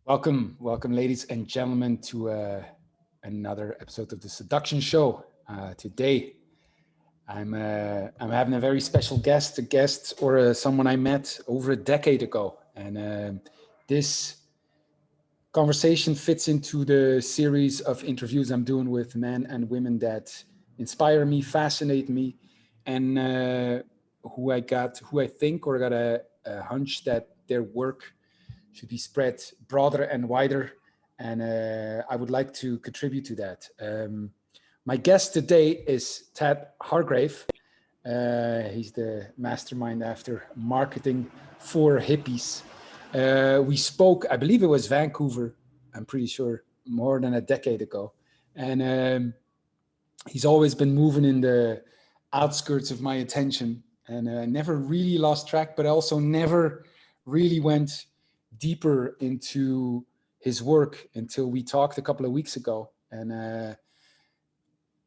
Welcome, ladies and gentlemen, to another episode of the Seduction Show. Today, I'm having a very special guest, someone I met over a decade ago, and this conversation fits into the series of interviews I'm doing with men and women that inspire me, fascinate me, and who I think or got a hunch that their work should be spread broader and wider. And I would like to contribute to that. My guest today is Tad Hargrave. He's the mastermind after marketing for Hippies. We spoke, I believe it was Vancouver, I'm pretty sure, more than a decade ago. And he's always been moving in the outskirts of my attention, and never really lost track, but also never really went deeper into his work until we talked a couple of weeks ago. And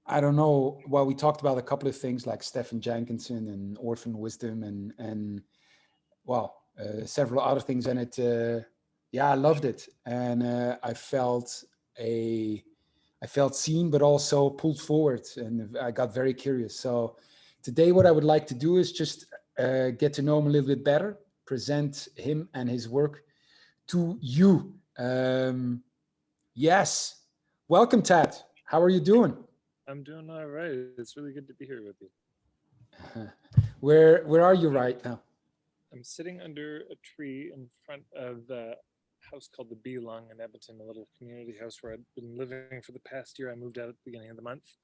I don't know, well, we talked about a couple of things like Stephen Jenkinson and Orphan Wisdom and several other things. And I loved it. And I felt seen, but also pulled forward, and I got very curious. So today, what I would like to do is just get to know him a little bit better, present him and his work to you. Yes. Welcome, Tad. How are you doing? I'm doing all right. It's really good to be here with you. Where are you right now? I'm sitting under a tree in front of a house called the Bee Lung in Edmonton, a little community house where I've been living for the past year. I moved out at the beginning of the month,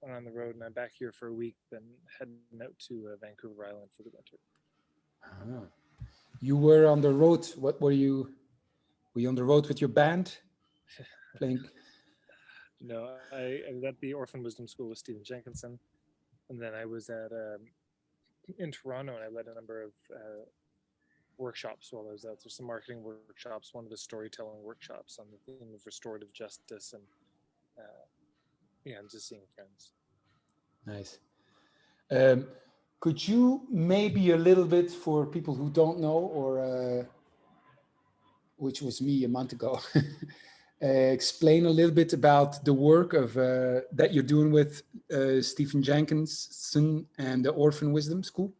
went on the road, and I'm back here for a week, then heading out to Vancouver Island for the winter. You were on the road. What were you? Were you on the road with your band playing? No, I was at the Orphan Wisdom School with Stephen Jenkinson, and then I was at in Toronto, and I led a number of workshops while I was out. There's some marketing workshops, one of the storytelling workshops on the theme of restorative justice, and I'm just seeing friends. Nice. Could you maybe a little bit, for people who don't know, or which was me a month ago, explain a little bit about the work of that you're doing with Stephen Jenkinson and the Orphan Wisdom School?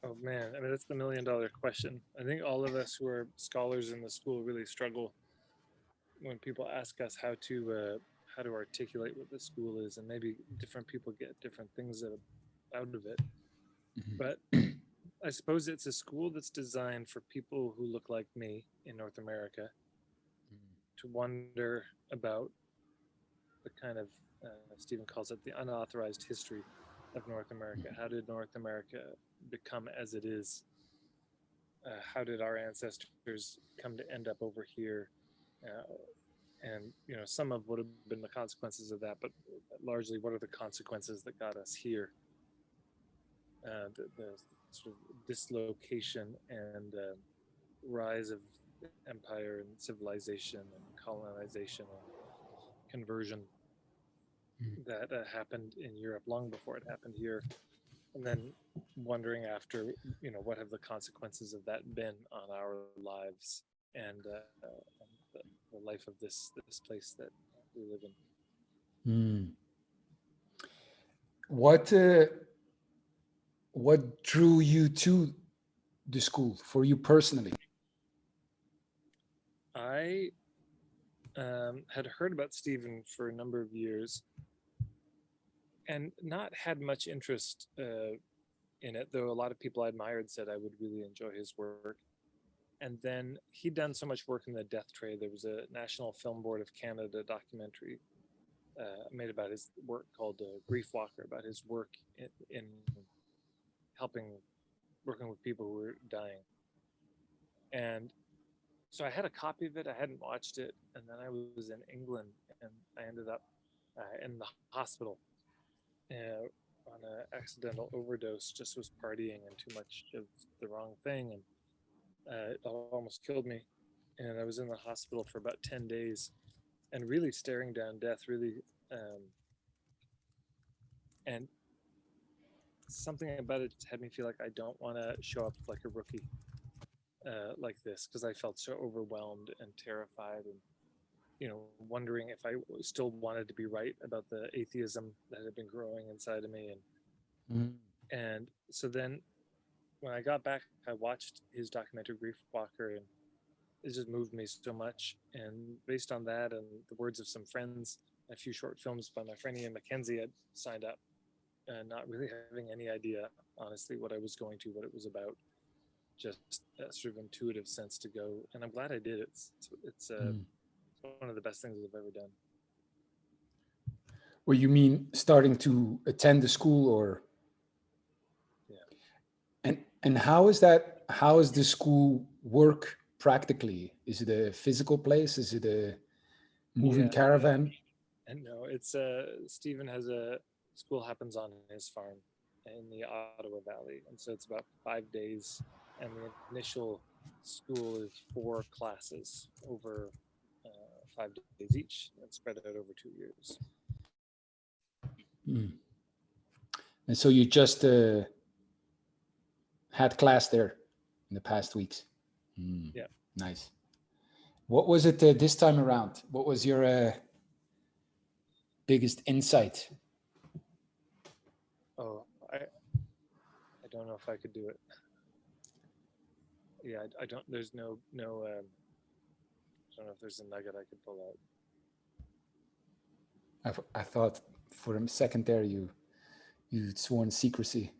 Oh man, I mean, that's the $1 million question. I think all of us who are scholars in the school really struggle when people ask us how to articulate what the school is, and maybe different people get different things out of it. Mm-hmm. But I suppose it's a school that's designed for people who look like me in North America to wonder about the kind of, Stephen calls it the unauthorized history of North America. How did North America become as it is? How did our ancestors come to end up over here? And some of what have been the consequences of that, but largely, what are the consequences that got us here? The sort of dislocation and rise of empire and civilization and colonization and conversion that happened in Europe long before it happened here, and then wondering after, what have the consequences of that been on our lives and the life of this place that we live in. What drew you to the school for you personally? I had heard about Stephen for a number of years and not had much interest in it, though a lot of people I admired said I would really enjoy his work. And then he'd done so much work in the death trade. There was a National Film Board of Canada documentary made about his work called Grief Walker, about his work in working with people who were dying. And so I had a copy of it. I hadn't watched it. And then I was in England, and I ended up in the hospital on an accidental overdose, just was partying and too much of the wrong thing. And it almost killed me. And I was in the hospital for about 10 days and really staring down death, really. And something about it had me feel like I don't want to show up like a rookie. like this, because I felt so overwhelmed and terrified, and wondering if I still wanted to be right about the atheism that had been growing inside of me. Mm. And so then when I got back, I watched his documentary Grief Walker, and it just moved me so much. And based on that and the words of some friends, a few short films by my friend Ian Mackenzie, had signed up, and not really having any idea, honestly, what I was going to, what it was about. Just a sort of intuitive sense to go, and I'm glad I did. It's Mm. one of the best things I've ever done. Well, you mean starting to attend the school, or? Yeah. And how is that? How is the school work practically? Is it a physical place? Is it a moving Yeah. caravan? And no, it's Stephen has a school happens on his farm in the Ottawa Valley, and so it's about 5 days, and the initial school is 4 classes over 5 days each, and spread out over 2 years. Mm. And so you just had class there in the past weeks. Mm. Yeah. Nice. What was it this time around? What was your biggest insight? Oh, I don't know if I could do it. Yeah, I don't. There's no. I don't know if there's a nugget I could pull out. I thought for a second there you'd sworn secrecy.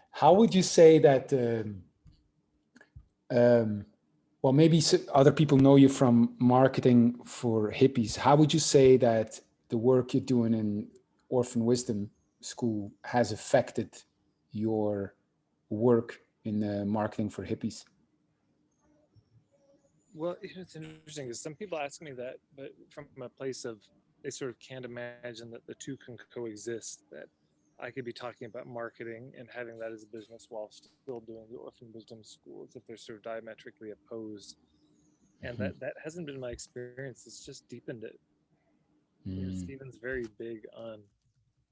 How would you say that? Well, maybe other people know you from marketing for Hippies. How would you say that the work you're doing in Orphan Wisdom School has affected your work in marketing for Hippies? Well, it's interesting because some people ask me that, but from a place of they sort of can't imagine that the two can coexist. That I could be talking about marketing and having that as a business while still doing the Orphan Wisdom School, as if they're sort of diametrically opposed. And that hasn't been my experience. It's just deepened it. Stephen's very big on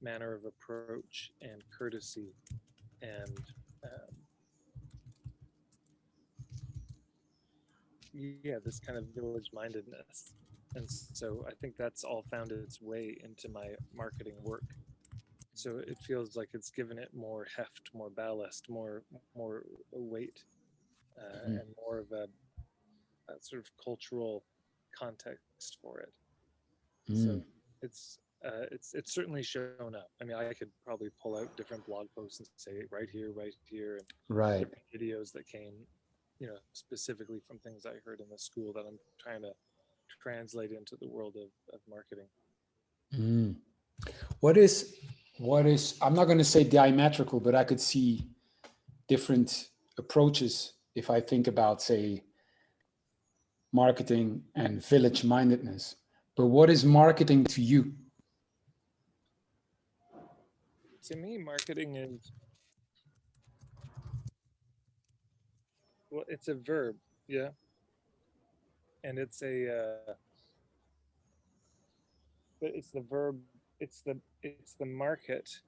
manner of approach and courtesy and this kind of village mindedness. And so I think that's all found its way into my marketing work. So it feels like it's given it more heft, more ballast, more weight, and more of a sort of cultural context for it. So it's certainly shown up. I mean, I could probably pull out different blog posts and say right here, and Right. different videos that came, specifically from things I heard in the school that I'm trying to translate into the world of marketing. What is, I'm not going to say diametrical, but I could see different approaches if I think about, say, marketing and village mindedness. But what is marketing to you? To me, marketing is, well, it's a verb, yeah, and it's but it's the verb, it's the market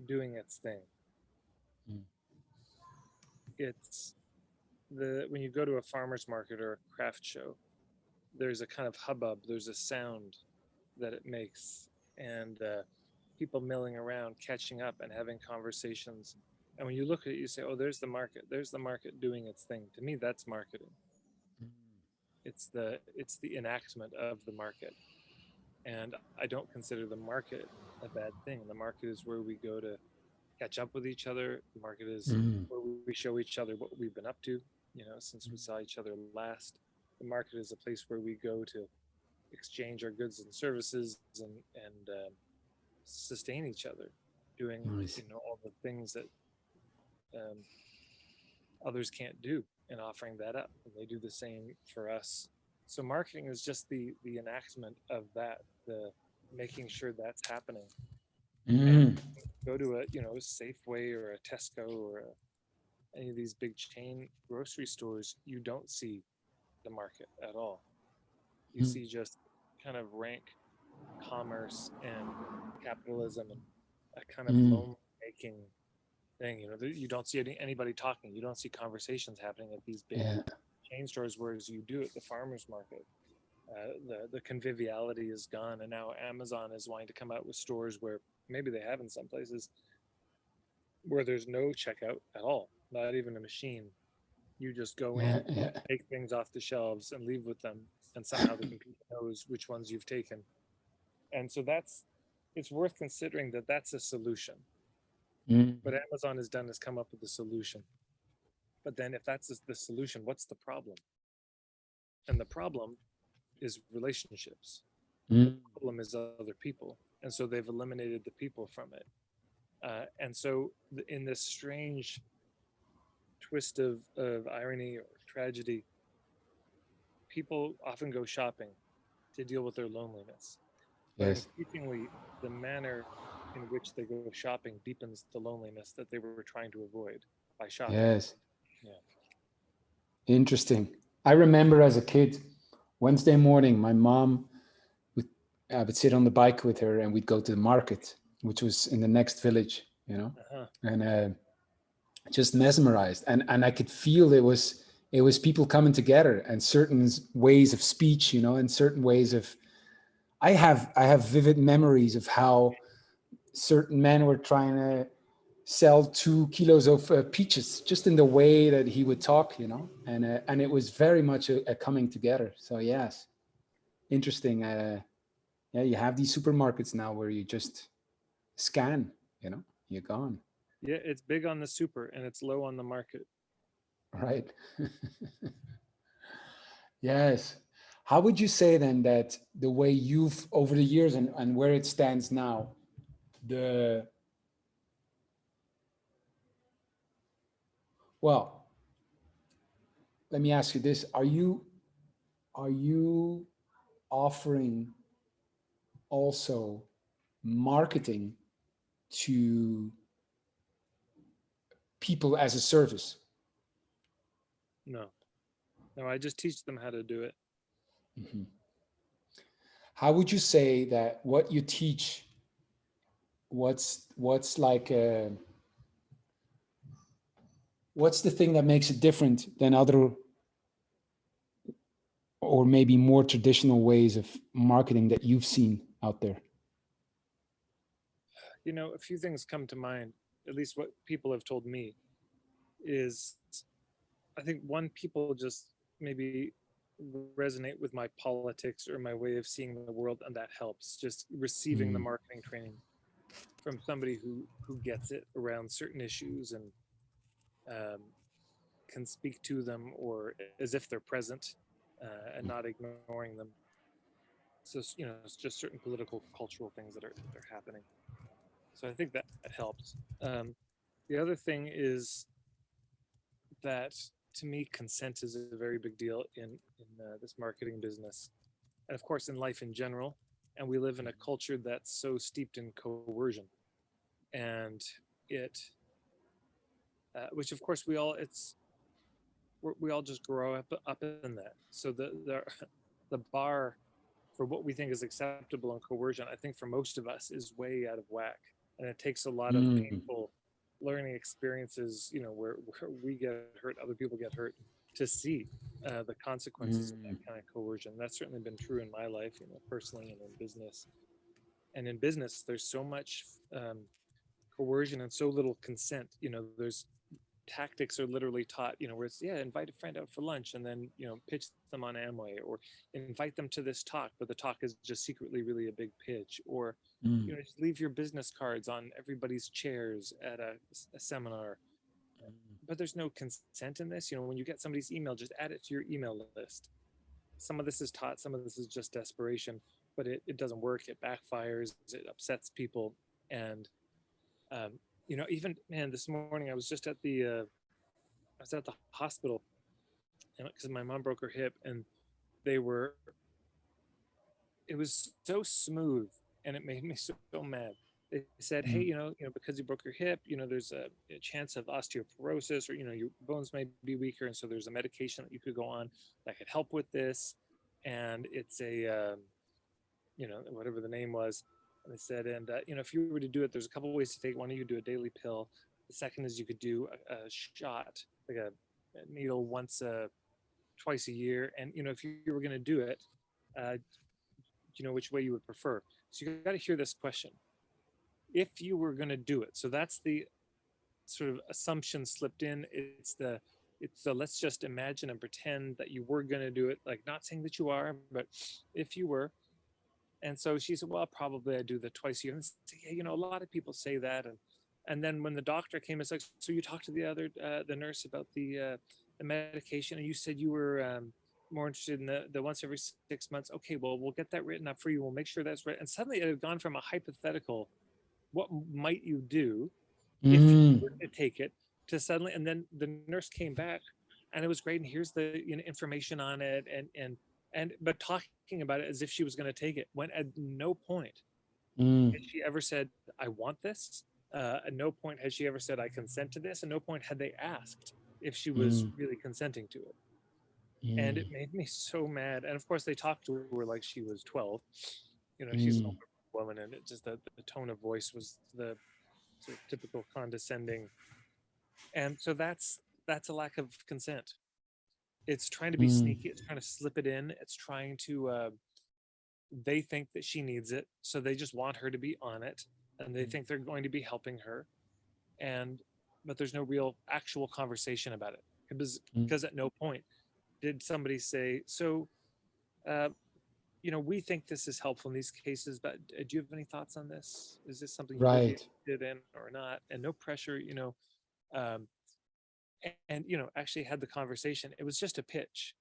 doing its thing. It's when you go to a farmer's market or a craft show, there's a kind of hubbub, there's a sound that it makes, and people milling around, catching up and having conversations. And when you look at it, you say, oh, there's the market doing its thing. To me, that's marketing. It's the enactment of the market. And I don't consider the market a bad thing. The market is where we go to catch up with each other. The market is where we show each other what we've been up to, since we saw each other last. The market is a place where we go to exchange our goods and services and sustain each other, doing all the things that others can't do, and offering that up, and they do the same for us. So marketing is just the enactment of that, the making sure that's happening. And go to a Safeway or a Tesco or any of these big chain grocery stores, you don't see the market at all. You see just kind of rank commerce and capitalism and a kind of loan making thing. You don't see anybody talking. You don't see conversations happening at these big Yeah. chain stores, whereas you do at the farmers market. The conviviality is gone, and now Amazon is wanting to come out with stores where maybe they have in some places where there's no checkout at all, not even a machine. You just go Yeah. in, Yeah. take things off the shelves, and leave with them, and somehow the computer knows which ones you've taken. And so it's worth considering that that's a solution. Mm. What Amazon has done is come up with a solution. But then, if that's the solution, what's the problem? And the problem is relationships. The Mm. problem is other people, and so they've eliminated the people from it. And so, in this strange twist of irony or tragedy, people often go shopping to deal with their loneliness. But Yes. increasingly, the manner in which they go shopping deepens the loneliness that they were trying to avoid by shopping. Yes. Yeah. Interesting. I remember as a kid, Wednesday morning, my mom would I would sit on the bike with her, and we'd go to the market, which was in the next village, Uh-huh. and just mesmerized. And I could feel it was people coming together, and certain ways of speech, and certain ways of. I have vivid memories of how certain men were trying to sell 2 kilos of peaches, just in the way that he would talk, and it was very much a coming together. So yes, interesting. Yeah, you have these supermarkets now where you just scan, you're gone. Yeah, it's big on the super and it's low on the market. Right. Yes. How would you say then that the way you've over the years, and where it stands now, the well, let me ask you this: Are you offering also marketing to people as a service? No, no, I just teach them how to do it. Mhm. How would you say that what you teach, what's like what's the thing that makes it different than other, or maybe more traditional ways of marketing that you've seen out there? A few things come to mind, at least what people have told me, is I think one, people just maybe resonate with my politics or my way of seeing the world, and that helps. Just receiving the Mm, marketing training from somebody who gets it around certain issues and um, can speak to them or as if they're present and not ignoring them. So it's just certain political, cultural things that are happening. So I think that helps. The other thing is that to me, consent is a very big deal in this marketing business, and of course in life in general. And we live in a culture that's so steeped in coercion, and it, which of course we all just grow up in that. So the bar for what we think is acceptable in coercion, I think for most of us is way out of whack, and it takes a lot of mm, painful learning experiences, where we get hurt, other people get hurt, to see the consequences of that mm, kind of coercion. That's certainly been true in my life, personally and in business. And in business, there's so much coercion and so little consent. There's tactics are literally taught, where it's, yeah, invite a friend out for lunch and then, pitch them on Amway, or invite them to this talk, but the talk is just secretly really a big pitch, or, mm, just leave your business cards on everybody's chairs at a seminar. But there's no consent in this. When you get somebody's email, just add it to your email list. Some of this is taught, some of this is just desperation, but it doesn't work. It backfires, it upsets people. And, even, man, this morning I was at the hospital, because my mom broke her hip, and they were it was so smooth, and it made me so mad. They said, hey, mm, because you broke your hip, there's a chance of osteoporosis, or your bones may be weaker, and so there's a medication that you could go on that could help with this, and it's a whatever the name was. And they said, and if you were to do it, there's a couple of ways to take it. One, you could do a daily pill. The second is you could do a shot, like a needle twice a year. And, if you were going to do it, uh, which way you would prefer. So you got to hear this question. If you were going to do it, so that's the sort of assumption slipped in. It's the let's just imagine and pretend that you were going to do it, like not saying that you are, but if you were. And so she said, well, probably I do the twice a year. And I said, yeah, a lot of people say that. And then when the doctor came, it's like, so you talked to the nurse about the medication, and you said you were more interested in the once every 6 months. Okay, well, we'll get that written up for you. We'll make sure that's right. And suddenly it had gone from a hypothetical, what might you do if you Mm. were to take it, to suddenly, and then the nurse came back, and it was great. And here's the information on it, but talking about it as if she was going to take it, when at no point Mm. had she ever said, I want this. At no point had she ever said, I consent to this. At no point had they asked if she was Mm. really consenting to it. And Mm. it made me so mad. And of course, they talked to her like she was 12. She's an Mm. older woman, and it just the tone of voice was the sort of typical condescending. And so that's a lack of consent. It's trying to be Mm. sneaky. It's trying to slip it in. It's trying to they think that she needs it, so they just want her to be on it, and they think they're going to be helping her, but there's no real actual conversation about it, Mm. because at no point did somebody say, so uh, we think this is helpful in these cases, but do you have any thoughts on this? Is this something you would be Right. interested in or not? And no pressure, um, and actually had the conversation. It was just a pitch,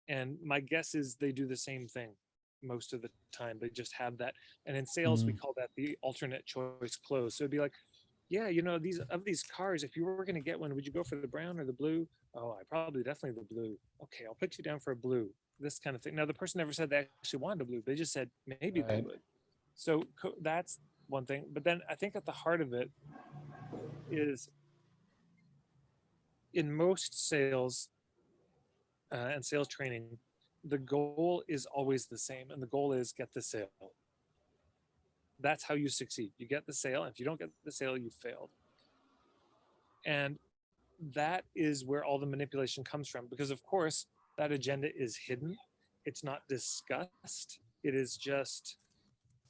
and my guess is they do the same thing most of the time. They just have that. And in sales, we Mm. call that the alternate choice close. So it'd be like, yeah, these cars, if you were going to get one, would you go for the brown or the blue? Oh, I probably definitely the blue. Okay, I'll put you down for a blue. This kind of thing. Now, the person never said they actually wanted a blue. They just said maybe they Right. would. So that's one thing. But then I think at the heart of it is, in most sales and sales training, the goal is always the same, and the goal is get the sale. That's how you succeed. You get the sale, and if you don't get the sale, you failed. And that is where all the manipulation comes from, because of course that agenda is hidden. It's not discussed. It is just,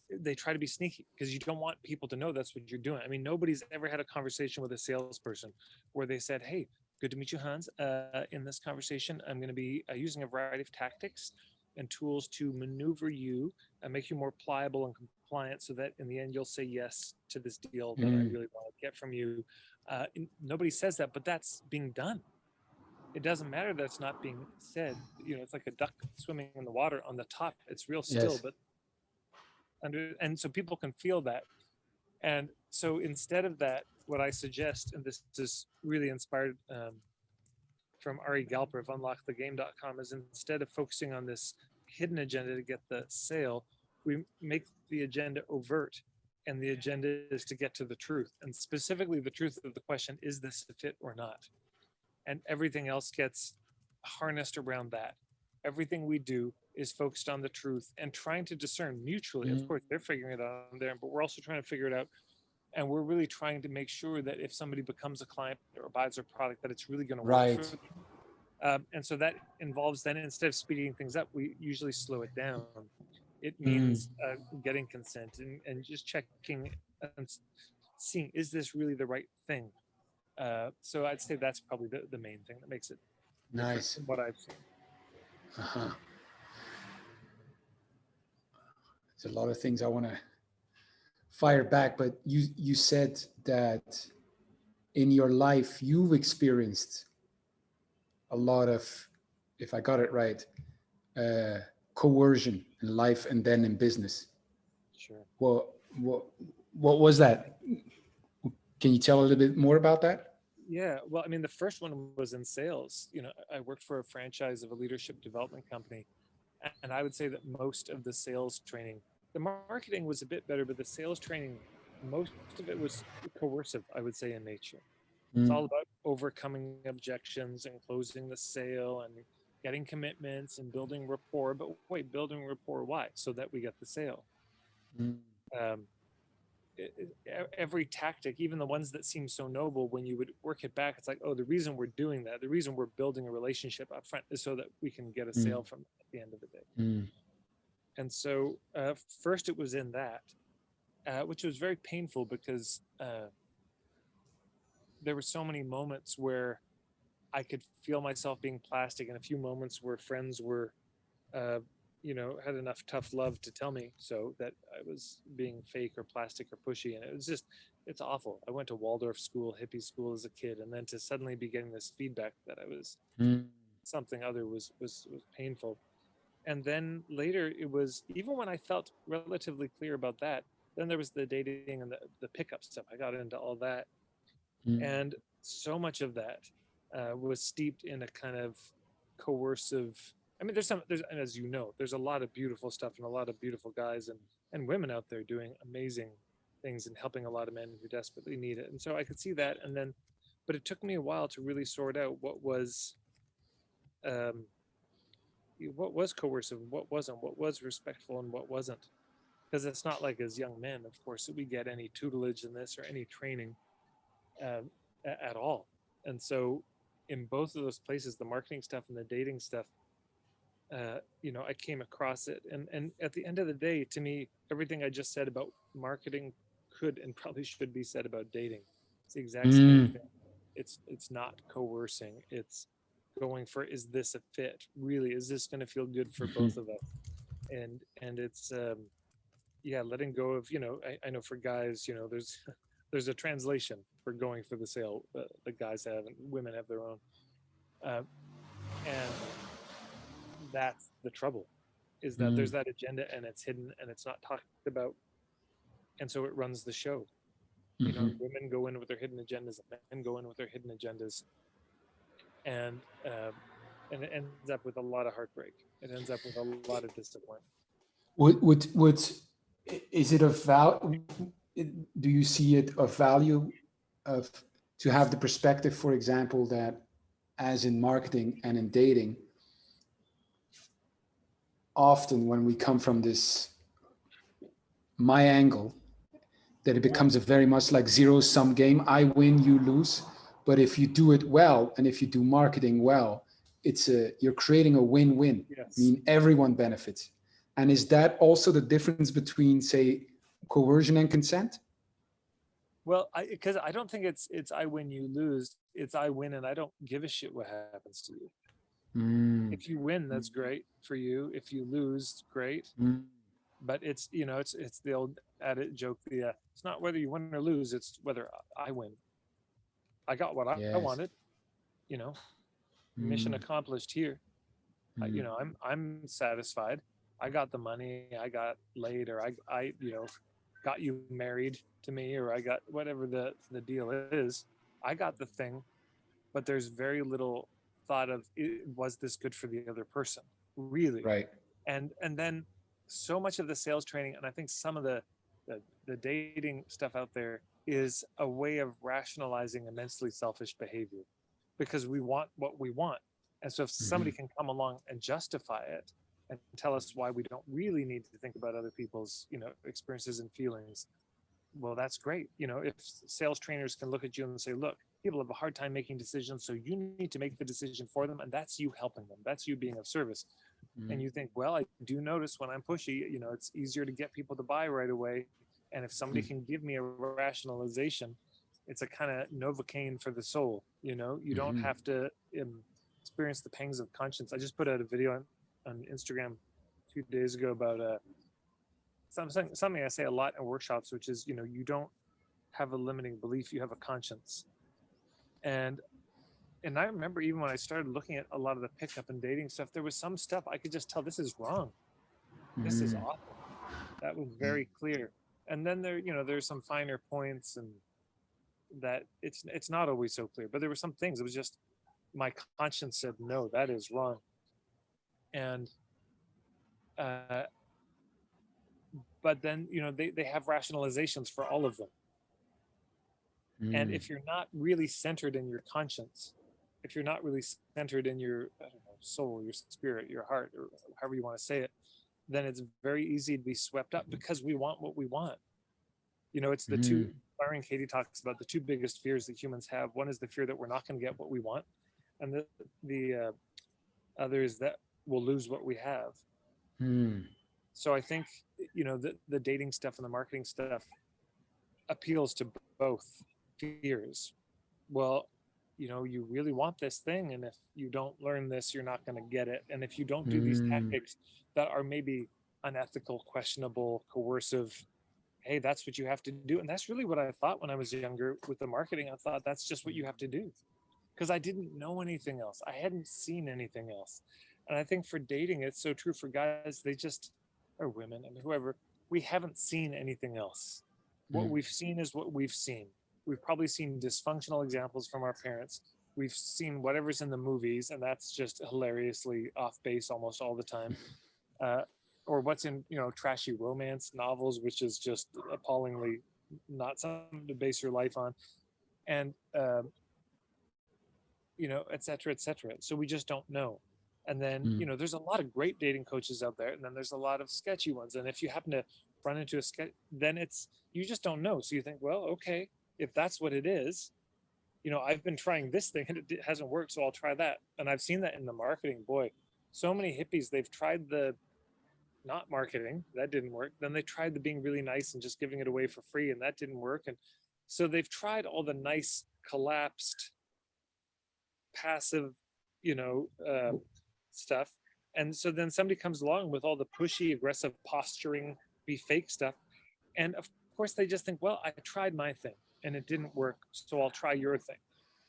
they try to be sneaky because you don't want people to know that's what you're doing. I mean, nobody's ever had a conversation with a salesperson where they said, hey, good to meet you, Hans. In this conversation, I'm going to be using a variety of tactics and tools to maneuver you and make you more pliable and compliant, so that in the end you'll say yes to this deal that I Mm. really want to get from you. Nobody says that, but that's being done. It doesn't matter that it's not being said. It's like a duck swimming in the water. On the top, it's real still, Yes. but and so people can feel that. And so instead of that, what I suggest, and this is really inspired from Ari Galper of unlockthegame.com, is instead of focusing on this hidden agenda to get the sale, we make the agenda overt. And the agenda is to get to the truth, and specifically the truth of the question, is this a fit or not? And everything else gets harnessed around that. Everything we do is focused on the truth and trying to discern mutually. Of Mm. course, they're figuring it out on there, but we're also trying to figure it out. And we're really trying to make sure that if somebody becomes a client or buys our product, that it's really going to work for Right. them. And so that involves, then, instead of speeding things up, we usually slow it down. It Mm. means getting consent and just checking and seeing, is this really the right thing? So I'd say that's probably the main thing that makes it different Nice. from what I've seen. Uh-huh. There's a lot of things I want to fire back, but you said that in your life you've experienced a lot of, if I got it right, uh, coercion in life and then in business. Sure. Well, what was that? Can you tell a little bit more about that? Yeah. Well, I mean, the first one was in sales. I worked for a franchise of a leadership development company. And I would say that most of the sales training, the marketing was a bit better, but the sales training, most of it was coercive, I would say, in nature. It's Mm. all about overcoming objections and closing the sale and getting commitments and building rapport. But wait, building rapport, why? So that we get the sale. Mm. Um, every tactic, even the ones that seem so noble, when you would work it back, it's like, oh, the reason we're doing that, the reason we're building a relationship up front is so that we can get a sale from at the end of the day. And so first it was in that, which was very painful because there were so many moments where I could feel myself being plastic, and a few moments where friends were, had enough tough love to tell me so that I was being fake or plastic or pushy. And it was just, it's awful. I went to Waldorf school, hippie school as a kid, and then to suddenly be getting this feedback that I was something other was painful. And then later it was, even when I felt relatively clear about that, then there was the dating and the pickup stuff. I got into all that. And so much of that was steeped in a kind of coercive. I mean, there's, and as you know, there's a lot of beautiful stuff and a lot of beautiful guys and women out there doing amazing things and helping a lot of men who desperately need it. And so I could see that. And then, but it took me a while to really sort out what was coercive, what was respectful, and what wasn't. Because it's not like as young men, of course, that we get any tutelage in this or any training at all. And so in both of those places, the marketing stuff and the dating stuff, I came across it. And at the end of the day, to me, everything I just said about marketing could and probably should be said about dating. It's the exact same thing. It's not coercing. It's going for, is this a fit? Really, is this going to feel good for both of us? And it's letting go of, I know for guys, there's a translation for going for the sale. The guys have, and women have their own. And that's the trouble, is that there's that agenda and it's hidden and it's not talked about. And so it runs the show. Women go in with their hidden agendas, and men go in with their hidden agendas. And it ends up with a lot of heartbreak. It ends up with a lot of disappointment. Is it a value? Do you see it a value of to have the perspective, for example, that as in marketing and in dating, often when we come from this my angle, that it becomes a very much like zero-sum game. I win, you lose. But if you do it well, and if you do marketing well, you're creating a win-win. Yes. I mean, everyone benefits. And is that also the difference between, say, coercion and consent? Well, because I don't think it's I win, you lose. It's I win, and I don't give a shit what happens to you. If you win, that's great for you. If you lose, great. But it's it's the old added joke. It's not whether you win or lose. It's whether I win. I got what I wanted. Mission accomplished here. I'm satisfied. I got the money. I got laid, or I got you married to me, or I got whatever the deal is. I got the thing, but there's very little thought of, was this good for the other person, really? Right. And then so much of the sales training, and I think some of the dating stuff out there, is a way of rationalizing immensely selfish behavior, because we want what we want. And so if somebody can come along and justify it and tell us why we don't really need to think about other people's experiences and feelings, well, that's great. If sales trainers can look at you and say, look, people have a hard time making decisions, so you need to make the decision for them, and that's you helping them, that's you being of service. And you think, well, I do notice when I'm pushy, it's easier to get people to buy right away. And if somebody can give me a rationalization, it's a kind of Novocaine for the soul. You don't have to experience the pangs of conscience. I just put out a video on Instagram a few days ago about something I say a lot in workshops, which is, you don't have a limiting belief, you have a conscience. And I remember even when I started looking at a lot of the pickup and dating stuff, there was some stuff I could just tell, this is wrong. This is awful. That was very clear. And then there's some finer points, and that it's not always so clear, but there were some things, it was just my conscience said, no, that is wrong. And but then they have rationalizations for all of them. And if you're not really centered in your conscience, if you're not really centered in your soul, your spirit, your heart, or however you want to say it, then it's very easy to be swept up, because we want what we want. It's the two, Byron Katie talks about the two biggest fears that humans have. One is the fear that we're not going to get what we want, and the other is that we'll lose what we have. So I think, the dating stuff and the marketing stuff appeals to both fears. Well, you really want this thing, and if you don't learn this, you're not going to get it. And if you don't do these tactics that are maybe unethical, questionable, coercive, hey, that's what you have to do. And that's really what I thought when I was younger with the marketing. I thought that's just what you have to do, because I didn't know anything else. I hadn't seen anything else. And I think for dating, it's so true for guys. They just, or women, I mean, whoever, we haven't seen anything else. What we've seen is what we've seen. We've probably seen dysfunctional examples from our parents. We've seen whatever's in the movies, and that's just hilariously off base almost all the time. Or what's in, trashy romance novels, which is just appallingly not something to base your life on. And, et cetera, et cetera. So we just don't know. And then, there's a lot of great dating coaches out there, and then there's a lot of sketchy ones. And if you happen to run into a sketch, then you just don't know. So you think, well, okay, if that's what it is, I've been trying this thing and it hasn't worked, so I'll try that. And I've seen that in the marketing. Boy, so many hippies, they've tried the not marketing, that didn't work. Then they tried the being really nice and just giving it away for free, and that didn't work. And so they've tried all the nice, collapsed, passive, stuff. And so then somebody comes along with all the pushy, aggressive posturing, be fake stuff. And of course, they just think, well, I tried my thing and it didn't work, so I'll try your thing,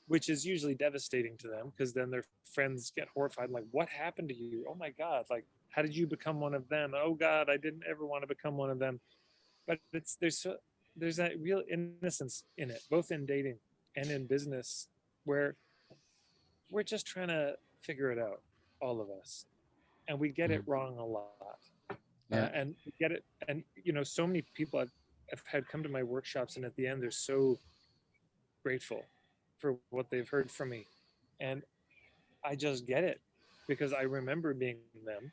which is usually devastating to them, because then their friends get horrified, like, what happened to you? Oh my God, like, how did you become one of them? Oh God, I didn't ever want to become one of them. But there's that real innocence in it, both in dating and in business, where we're just trying to figure it out, all of us, and we get it wrong a lot. And we get it, and so many people I've had come to my workshops, and at the end they're so grateful for what they've heard from me, and I just get it, because I remember being them,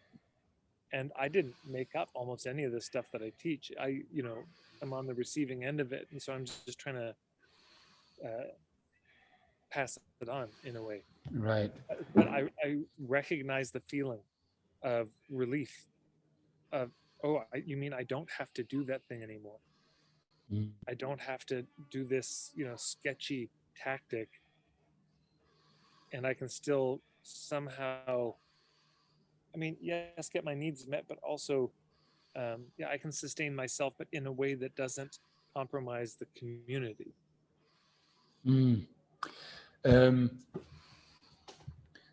and I didn't make up almost any of the stuff that I teach. I'm on the receiving end of it, and so I'm just trying to pass it on in a way. Right. But I recognize the feeling of relief, of, oh, you mean I don't have to do that thing anymore. I don't have to do this, sketchy tactic, and I can still somehow, yes, get my needs met, but also, I can sustain myself, but in a way that doesn't compromise the community.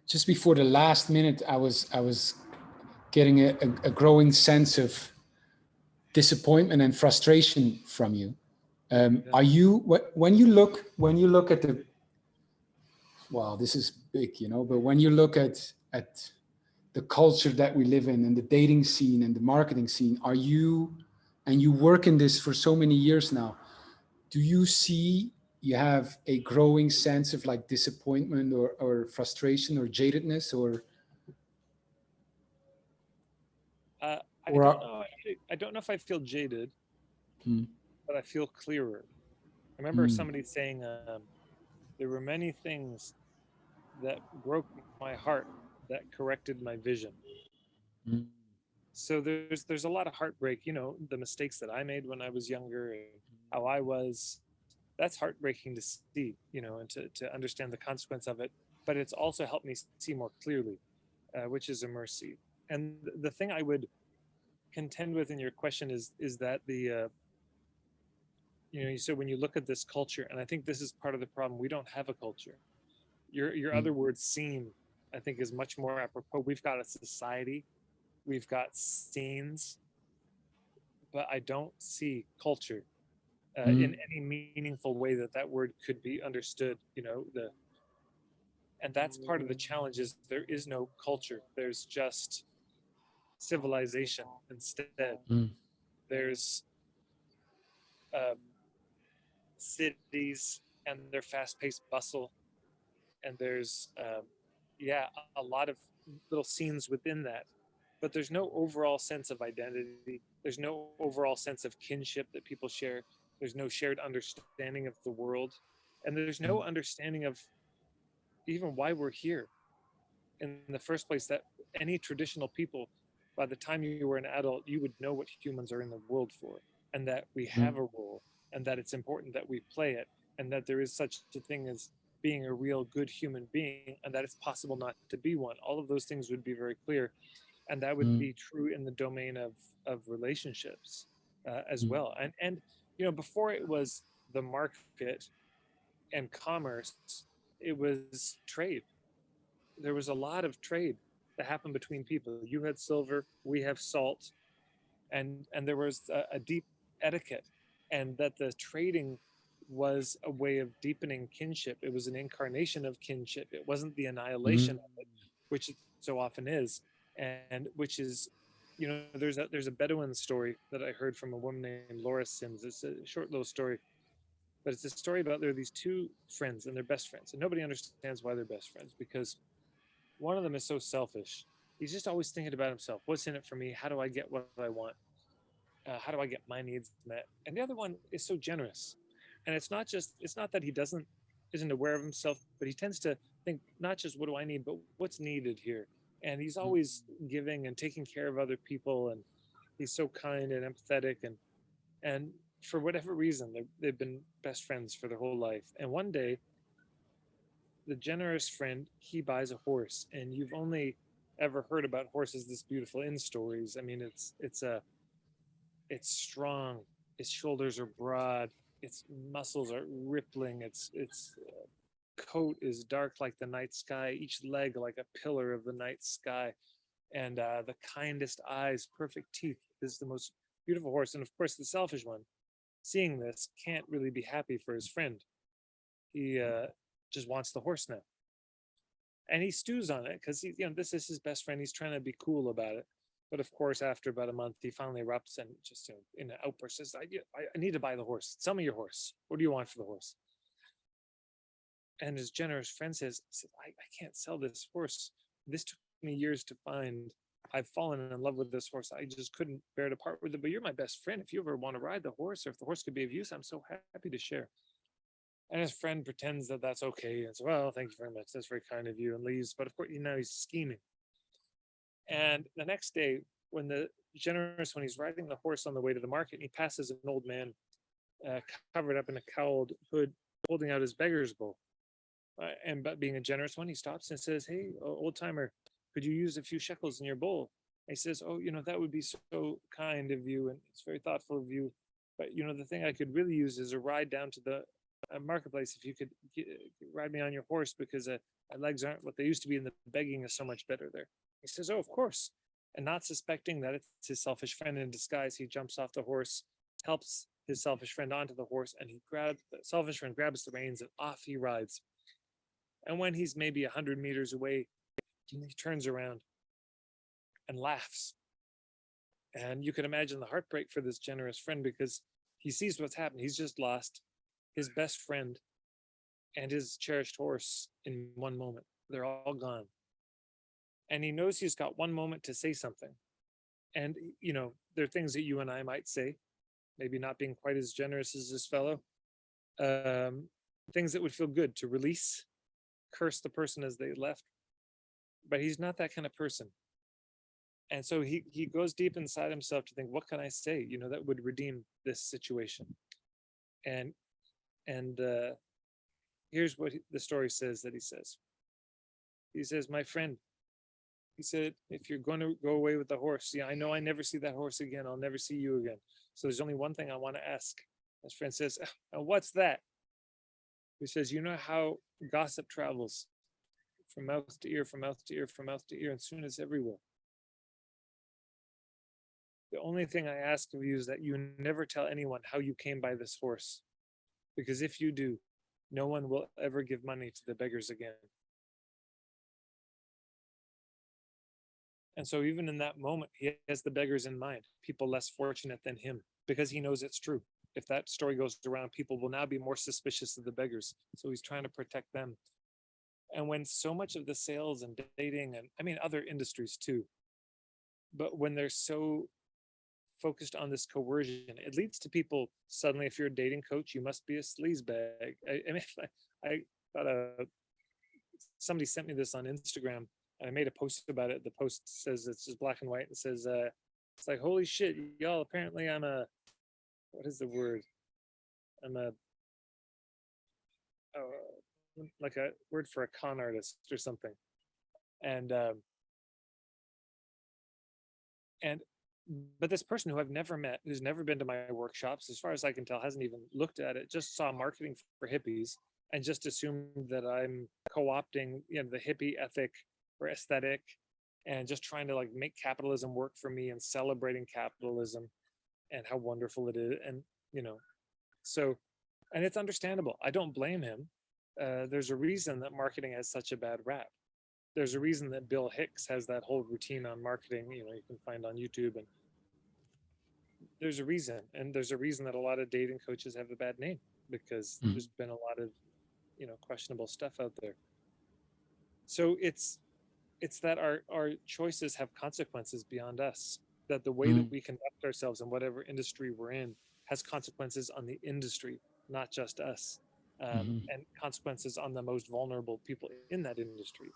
Just before the last minute, I was getting a growing sense of disappointment and frustration from you. Are you, when you look at the, wow, this is big, but when you look at the culture that we live in, and the dating scene and the marketing scene, and you work in this for so many years now, do you see you have a growing sense of like disappointment or frustration or jadedness, or I don't know if I feel jaded, but I feel clearer. I remember somebody saying, there were many things that broke my heart that corrected my vision. So there's a lot of heartbreak, the mistakes that I made when I was younger, and how I was. That's heartbreaking to see, and to understand the consequence of it. But it's also helped me see more clearly, which is a mercy. And the thing I would contend with in your question is that you said, when you look at this culture, and I think this is part of the problem, we don't have a culture. Your other word, scene, I think is much more apropos. We've got a society, we've got scenes, but I don't see culture in any meaningful way that word could be understood. And that's part of the challenge, is there is no culture. There's just civilization instead. There's cities and their fast-paced bustle, and there's a lot of little scenes within that, but there's no overall sense of identity. There's no overall sense of kinship that people share. There's no shared understanding of the world. And there's no understanding of even why we're here in the first place, that any traditional people, by the time you were an adult, you would know what humans are in the world for, and that we have a role, and that it's important that we play it, and that there is such a thing as being a real good human being, and that it's possible not to be one. All of those things would be very clear, and that would be true in the domain of relationships as well. And before it was the market and commerce, it was trade. There was a lot of trade that happened between people. You had silver, we have salt, and there was a deep etiquette, and that the trading was a way of deepening kinship. It was an incarnation of kinship. It wasn't the annihilation of it, which it so often is, and which is, there's a Bedouin story that I heard from a woman named Laura Sims. It's a short little story, but it's a story about there are these two friends and they're best friends, and nobody understands why they're best friends, because one of them is so selfish. He's just always thinking about himself. What's in it for me? How do I get what I want? How do I get my needs met? And the other one is so generous. And it's not that he isn't aware of himself, but he tends to think not just what do I need, but what's needed here. And he's always giving and taking care of other people. And he's so kind and empathetic. And for whatever reason, they've been best friends for their whole life. And one day, the generous friend, he buys a horse, and you've only ever heard about horses this beautiful in stories. I mean, it's strong, its shoulders are broad, its muscles are rippling, its coat is dark like the night sky, each leg like a pillar of the night sky, and the kindest eyes, perfect teeth. This is the most beautiful horse. And of course, the selfish one, seeing this, can't really be happy for his friend. He just wants the horse now, and he stews on it because this is his best friend. He's trying to be cool about it, but of course, after about a month, he finally erupts and just in an outburst says, I need to buy the horse. Sell me your horse. What do you want for the horse?" And his generous friend says, I can't sell this horse. This took me years to find. I've fallen in love with this horse. I just couldn't bear to part with it. But you're my best friend. If you ever want to ride the horse, or if the horse could be of use, I'm so happy to share. And his friend pretends that that's okay. And says, "Well, thank you very much. That's very kind of you," and leaves. But of course, he's scheming. And the next day, when he's riding the horse on the way to the market, and he passes an old man covered up in a cowled hood, holding out his beggar's bowl. And but being a generous one, he stops and says, "Hey, old timer, could you use a few shekels in your bowl?" And he says, "Oh, that would be so kind of you, and it's very thoughtful of you. But the thing I could really use is a ride down to the marketplace. If you could ride me on your horse, because my legs aren't what they used to be, and the begging is so much better there." He says, "Oh, of course." And not suspecting that it's his selfish friend in disguise, he jumps off the horse, helps his selfish friend onto the horse, and the selfish friend grabs the reins, and off he rides. And when he's maybe 100 meters away, he turns around and laughs. And you can imagine the heartbreak for this generous friend, because he sees what's happened. He's just lost his best friend and his cherished horse in one moment. They're all gone. And he knows he's got one moment to say something. And, there are things that you and I might say, maybe not being quite as generous as this fellow, things that would feel good to release, curse the person as they left. But he's not that kind of person. And so he goes deep inside himself to think, what can I say, that would redeem this situation? And here's what the story says that he says. He says, "My friend," he said, "if you're going to go away with the horse, I know I never see that horse again. I'll never see you again. So there's only one thing I want to ask." His friend says, "What's that?" He says, "You know how gossip travels from mouth to ear, from mouth to ear, from mouth to ear, and soon it's everywhere. The only thing I ask of you is that you never tell anyone how you came by this horse, because if you do, no one will ever give money to the beggars again." And so even in that moment, he has the beggars in mind, people less fortunate than him, because he knows it's true. If that story goes around, people will now be more suspicious of the beggars. So he's trying to protect them. And when so much of the sales and dating, and other industries too, but when they're so focused on this coercion. It leads to people suddenly, if you're a dating coach, you must be a sleazebag. I mean, I thought somebody sent me this on Instagram, and I made a post about it. The post says, it's just black and white, and says, it's like, holy shit, y'all, apparently I'm a, what is the word? I'm a, like a word for a con artist or something. And but this person who I've never met, who's never been to my workshops, as far as I can tell, hasn't even looked at it, just saw marketing for hippies and just assumed that I'm co-opting, the hippie ethic or aesthetic, and just trying to like make capitalism work for me and celebrating capitalism and how wonderful it is. And, so, and it's understandable. I don't blame him. There's a reason that marketing has such a bad rap. There's a reason that Bill Hicks has that whole routine on marketing, you can find on YouTube, and there's a reason. And there's a reason that a lot of dating coaches have a bad name, because there's been a lot of, questionable stuff out there. So it's that our choices have consequences beyond us, that the way that we conduct ourselves in whatever industry we're in has consequences on the industry, not just us, and consequences on the most vulnerable people in that industry,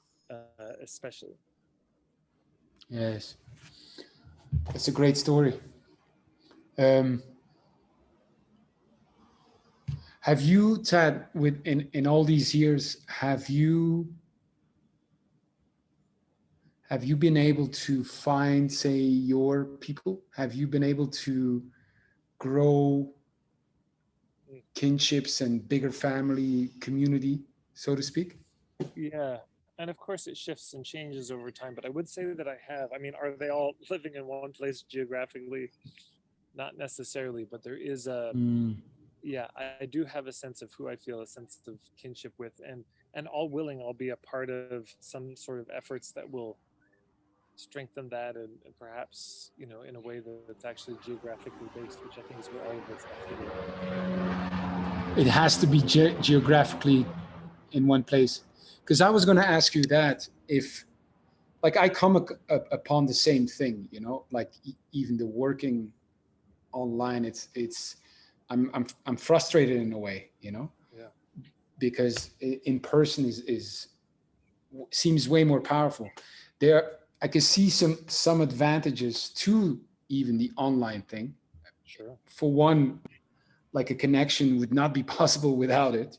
especially. Yes, it's a great story. Have you, Tad, in all these years, have you been able to find, say, your people? Have you been able to grow kinships and bigger family community, so to speak? Yeah. And of course it shifts and changes over time, but I would say that I have. I mean, are they all living in one place geographically? Not necessarily, but there is yeah, I do have a sense of who I feel a sense of kinship with, and all willing, I'll be a part of some sort of efforts that will strengthen that, and perhaps, in a way that's actually geographically based, which I think is where all of us have to go. It has to be geographically in one place. Because I was going to ask you that, if, like, I come upon the same thing, like even the working online, I'm frustrated in a way, Yeah. because in person is seems way more powerful. I can see some advantages to even the online thing. Sure. For one, like, a connection would not be possible without it,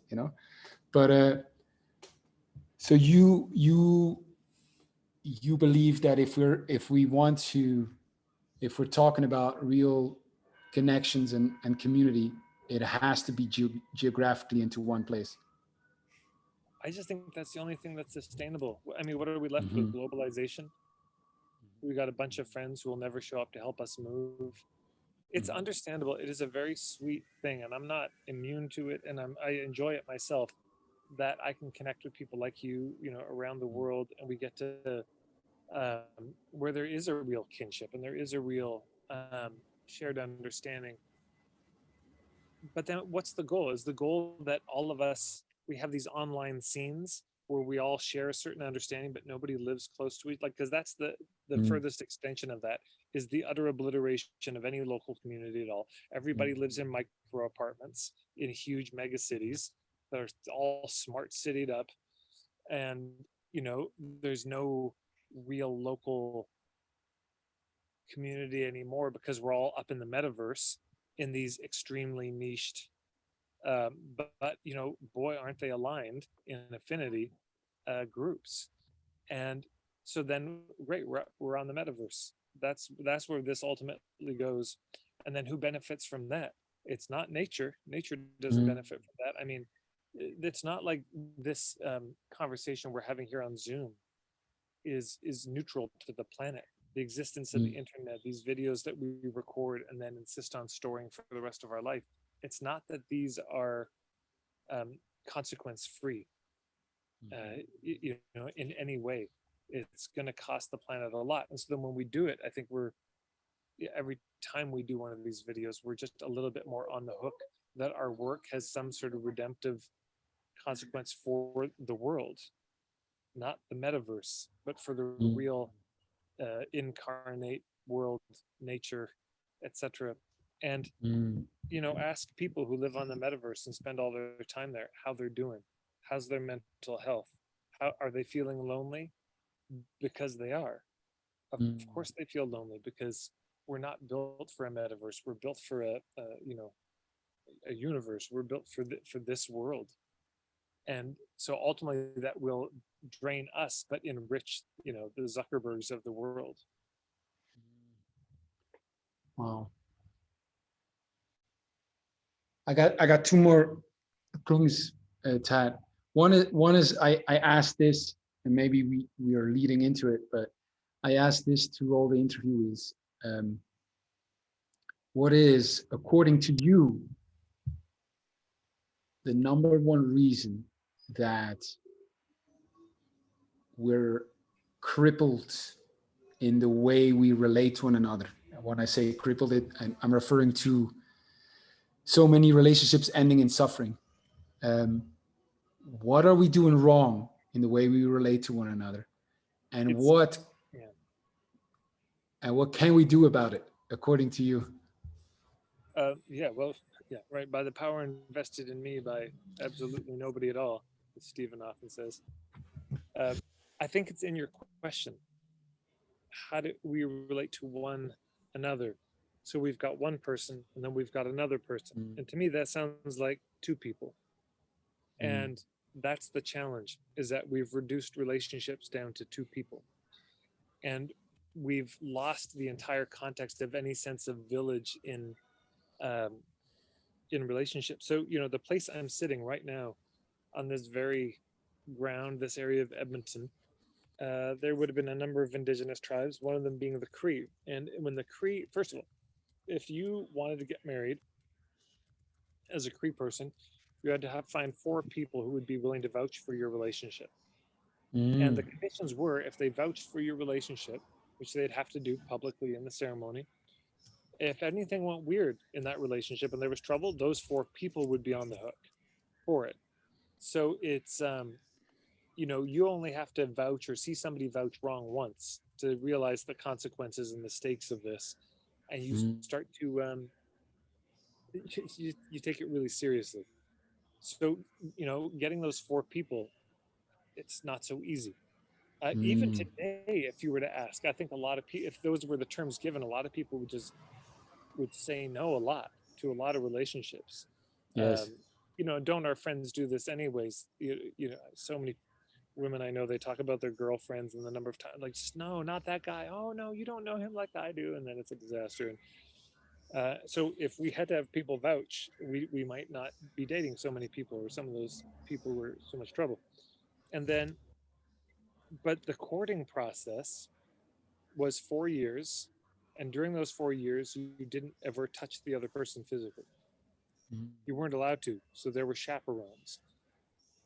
but so you believe that if we're talking about real connections and community, it has to be geographically into one place. I just think that's the only thing that's sustainable. I mean, what are we left with? Globalization. We got a bunch of friends who will never show up to help us move. It's understandable. It is a very sweet thing, and I'm not immune to it, and I enjoy it myself, that I can connect with people like you, around the world, and we get to where there is a real kinship and there is a real shared understanding. But then what's the goal? Is the goal that all of us, we have these online scenes where we all share a certain understanding, but nobody lives close to each, like, because that's the furthest extension of that, is the utter obliteration of any local community at all. Everybody lives in micro apartments in huge mega cities that are all smart cityed up, and there's no real local community anymore, because we're all up in the metaverse in these extremely niched, but boy, aren't they aligned in affinity groups. And so then, great, we're on the metaverse. That's where this ultimately goes. And then who benefits from that? It's not nature. Nature doesn't benefit from that. I mean, it's not like this conversation we're having here on Zoom is neutral to the planet. The existence of the internet, these videos that we record and then insist on storing for the rest of our life, it's not that these are consequence free, in any way. It's going to cost the planet a lot. And so then when we do it, I think every time we do one of these videos, we're just a little bit more on the hook that our work has some sort of redemptive consequence for the world, not the metaverse, but for the real incarnate world, nature, etc. And Mm. ask people who live on the metaverse and spend all their time there how they're doing, how's their mental health, how are they feeling lonely? Because they are. Of Mm. course they feel lonely, because we're not built for a metaverse. We're built for a universe. We're built for this world. And so ultimately that will drain us but enrich the Zuckerbergs of the world. Wow. I got two more things, Tad. One is I asked this, and maybe we are leading into it, but I asked this to all the interviewees. What is, according to you, the number one reason that we're crippled in the way we relate to one another? When I say crippled, I'm referring to so many relationships ending in suffering. Um, what are we doing wrong in the way we relate to one another, and It's what yeah. and what can we do about it, according to you? Well, yeah, right. By the power invested in me by absolutely nobody at all, as Stephen often says. Uh, I think it's in your question. How do we relate to one another? So we've got one person, and then we've got another person. Mm. And to me, that sounds like two people. Mm. And that's the challenge, is that we've reduced relationships down to two people. And we've lost the entire context of any sense of village um, in relationships. So, the place I'm sitting right now on this very ground, this area of Edmonton, there would have been a number of indigenous tribes, one of them being the Cree. And when the Cree, first of all, if you wanted to get married as a Cree person, you had to find four people who would be willing to vouch for your relationship. And the Mm. conditions were, if they vouched for your relationship, which they'd have to do publicly in the ceremony, if anything went weird in that relationship and there was trouble, those four people would be on the hook for it. So it's you only have to vouch or see somebody vouch wrong once to realize the consequences and the stakes of this, and you Mm. start to you take it really seriously. So getting those four people, it's not so easy. Even Mm. today, if you were to ask, I think a lot of people, if those were the terms given, a lot of people would say no a lot to a lot of relationships. Yes. Um, don't our friends do this anyways? So many women I know, they talk about their girlfriends and the number of times, like, just no, not that guy. Oh no, you don't know him like I do, and then it's a disaster. And so if we had to have people vouch, we might not be dating so many people, or some of those people were so much trouble. And then, but the courting process was 4 years, and during those 4 years, you didn't ever touch the other person physically. Mm. You weren't allowed to, so there were chaperones.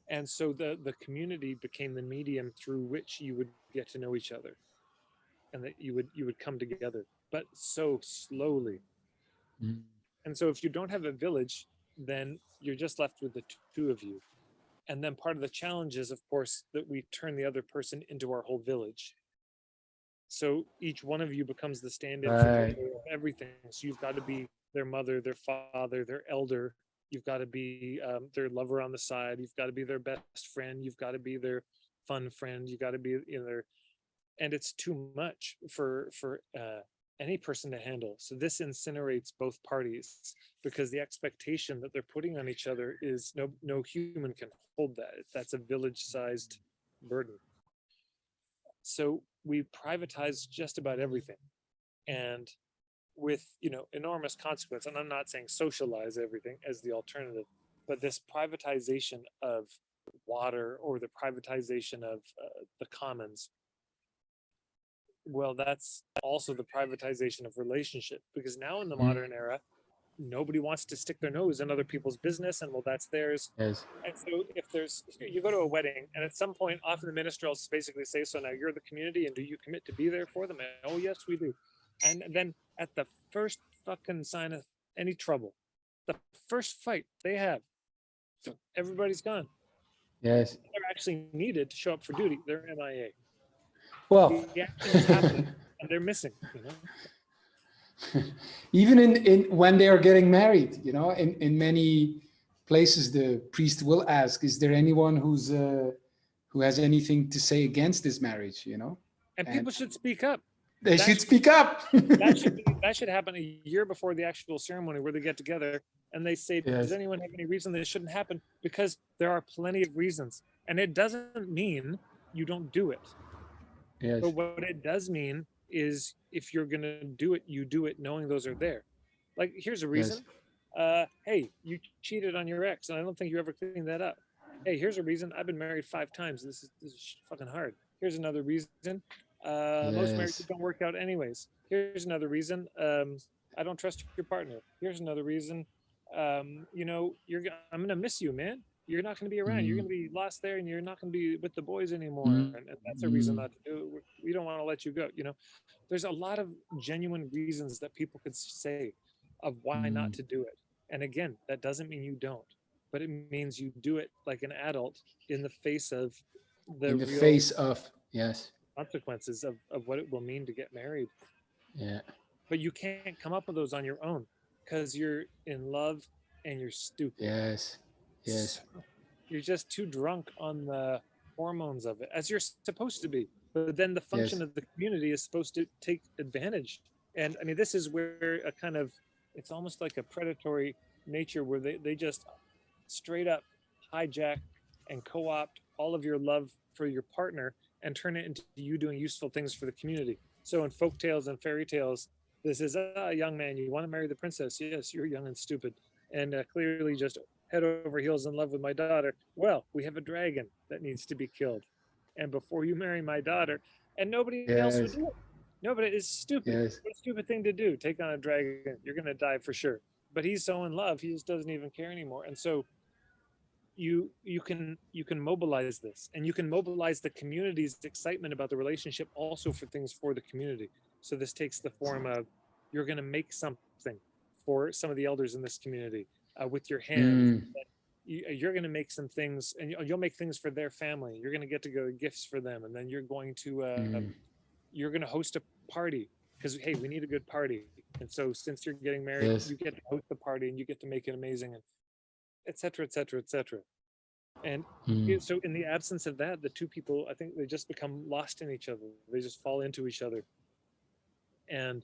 And so the community became the medium through which you would get to know each other, and that you would come together, but so slowly. Mm. And so if you don't have a village, then you're just left with the two of you. And then part of the challenge is, of course, that we turn the other person into our whole village. So each one of you becomes the stand-in for the Right. other of everything. So you've got to be their mother, their father, their elder. You've got to be their lover on the side. You've got to be their best friend. You've got to be their fun friend. You got to be their, and it's too much for any person to handle. So this incinerates both parties, because the expectation that they're putting on each other is no human can hold that. That's a village-sized burden. So we privatize just about everything, and with enormous consequence. And I'm not saying socialize everything as the alternative, but this privatization of water, or the privatization of the commons, well, that's also the privatization of relationship, because now in the Mm. modern era, nobody wants to stick their nose in other people's business, and well, that's theirs. Yes. And so if you go to a wedding, and at some point often the minister will basically say, so now you're the community, and do you commit to be there for them? And, oh yes, we do. And then at the first fucking sign of any trouble, the first fight they have, everybody's gone. Yes. They're actually needed to show up for duty. They're MIA. Well, The action is happening and they're missing. Even in when they are getting married, you know, in many places, the priest will ask, "Is there anyone who has anything to say against this marriage?" You know, And and people should speak up. they That should speak up. that should happen a year before the actual ceremony, where they get together and they say, "Does Yes. anyone have any reason this shouldn't happen?" Because there are plenty of reasons, and it doesn't mean you don't do it. Yes. But what it does mean is, if you're gonna do it, you do it knowing those are there. Like, here's a Yes. reason. Hey, you cheated on your ex, and I don't think you ever cleaned that up. Hey, here's a reason. I've been married 5 times. This is fucking hard. Here's another reason. Most marriages Yes. don't work out anyways. Here's another reason. I don't trust your partner. Here's another reason. I'm gonna miss you, man. You're not gonna be around. You're gonna Mm, be lost there, and you're not gonna be with the boys anymore. mm, And that's a reason mm, not to do it. We don't want to let you go. There's a lot of genuine reasons that people could say of why not mm. to do it. And again, that doesn't mean you don't, but it means you do it like an adult in the face of the In the real face of, yes. consequences of what it will mean to get married. Yeah. But you can't come up with those on your own, because you're in love and you're stupid. Yes. So Yes. you're just too drunk on the hormones of it, as you're supposed to be. But then the function Yes. of the community is supposed to take advantage. And I mean, this is where a kind of, it's almost like a predatory nature, where they just straight up hijack and co-opt all of your love for your partner and turn it into you doing useful things for the community. So in folk tales and fairy tales, this is a young man, you want to marry the princess. Yes, you're young and stupid, and clearly just head over heels in love with my daughter. Well, we have a dragon that needs to be killed, and before you marry my daughter, and nobody else would Yes. do it. Nobody is stupid. Yes. What a stupid thing to do. Take on a dragon. You're gonna die for sure. But he's so in love, he just doesn't even care anymore. And so you can mobilize this, and you can mobilize the community's excitement about the relationship also for things for the community. So this takes the form of, you're going to make something for some of the elders in this community with your hands. Mm, You're going to make some things, and you'll make things for their family. You're going to get to go gifts for them, and then mm. you're going to host a party, because hey, we need a good party. And so since you're getting married, Yes. you get to host the party, and you get to make it amazing, and etc., etc., etc. And Mm. so in the absence of that, the two people, I think, they just become lost in each other. They just fall into each other. And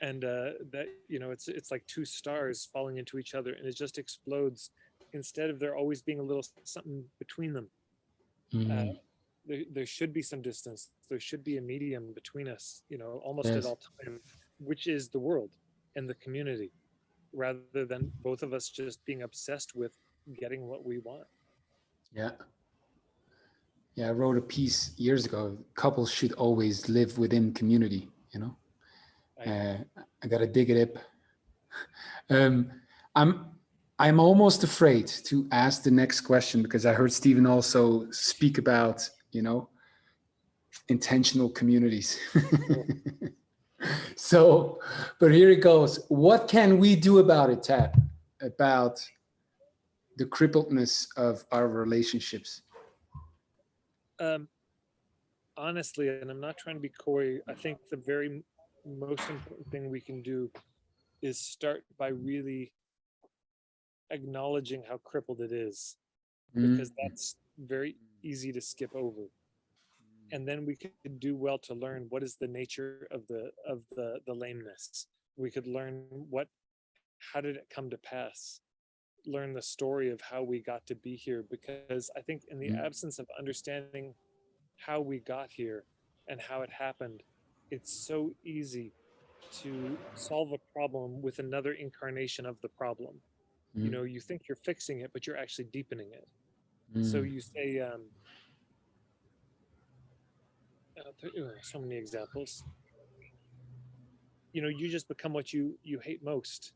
that, it's like two stars falling into each other, and it just explodes, instead of there always being a little something between them. uh, Mm. there should be some distance. There should be a medium between us, almost at Yes. all time, which is the world and the community, rather than both of us just being obsessed with getting what we want. Yeah. Yeah. I wrote a piece years ago. Couples should always live within community, you know. I I gotta dig it up. Um, I'm I'm almost afraid to ask the next question, because I heard Stephen also speak about, you know, intentional communities. So, but here it goes. What can we do about it, Tad? About the crippledness of our relationships? um, honestly, and I'm not trying to be coy, I think the very most important thing we can do is start by really acknowledging how crippled it is, because Mm, that's very easy to skip over. And then we could do well to learn what is the nature of the lameness. We could learn how did it come to pass, learn the story of how we got to be here, because I think in the mm, absence of understanding how we got here and how it happened, it's so easy to solve a problem with another incarnation of the problem. mm, You think you're fixing it, but you're actually deepening it. So mm. you say, so many examples. You just become what you hate most.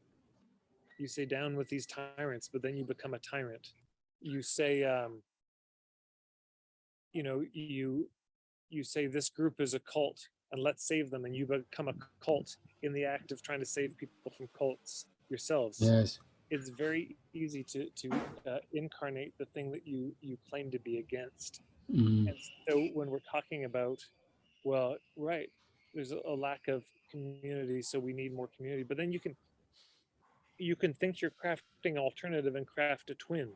You say, down with these tyrants, but then you become a tyrant. You say, you say, this group is a cult and let's save them, and you become a cult in the act of trying to save people from cults yourselves. Yes. It's very easy to incarnate the thing that you claim to be against. Mm, And so when we're talking about, well, right, there's a lack of community, so we need more community. But then you can think you're crafting alternative and craft a twin.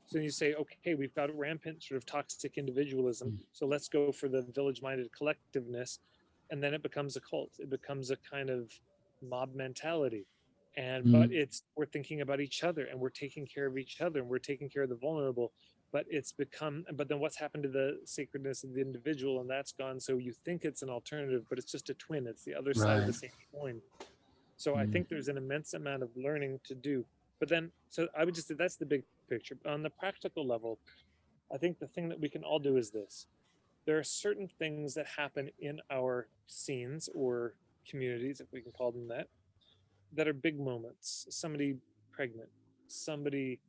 So you say, okay, we've got rampant sort of toxic individualism, so let's go for the village-minded collectiveness, and then it becomes a cult. It becomes a kind of mob mentality. And but we're thinking about each other, and we're taking care of each other, and we're taking care of the vulnerable. But then what's happened to the sacredness of the individual, and that's gone. So you think it's an alternative, but it's just a twin. It's the other side of the same coin. So I think there's an immense amount of learning to do. But then, so I would just say that's the big picture. On the practical level, I think the thing that we can all do is this. There are certain things that happen in our scenes or communities, if we can call them that are big moments. Somebody pregnant, somebody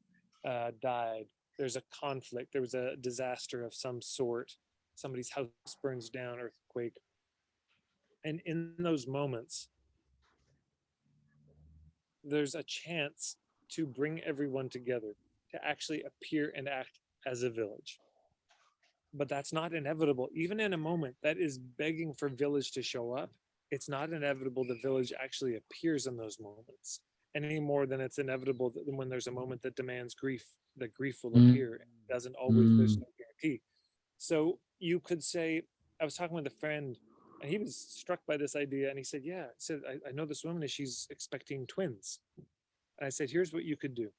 died, there's a conflict, there was a disaster of some sort, somebody's house burns down, earthquake. And in those moments, there's a chance to bring everyone together, to actually appear and act as a village. But that's not inevitable. Even in a moment that is begging for village to show up, it's not inevitable the village actually appears in those moments any more than it's inevitable that when there's a moment that demands grief, that grief will appear. It doesn't always, there's no guarantee. So you could say, I was talking with a friend and he was struck by this idea, and he said, yeah, I know this woman, and she's expecting twins. And I said, here's what you could do.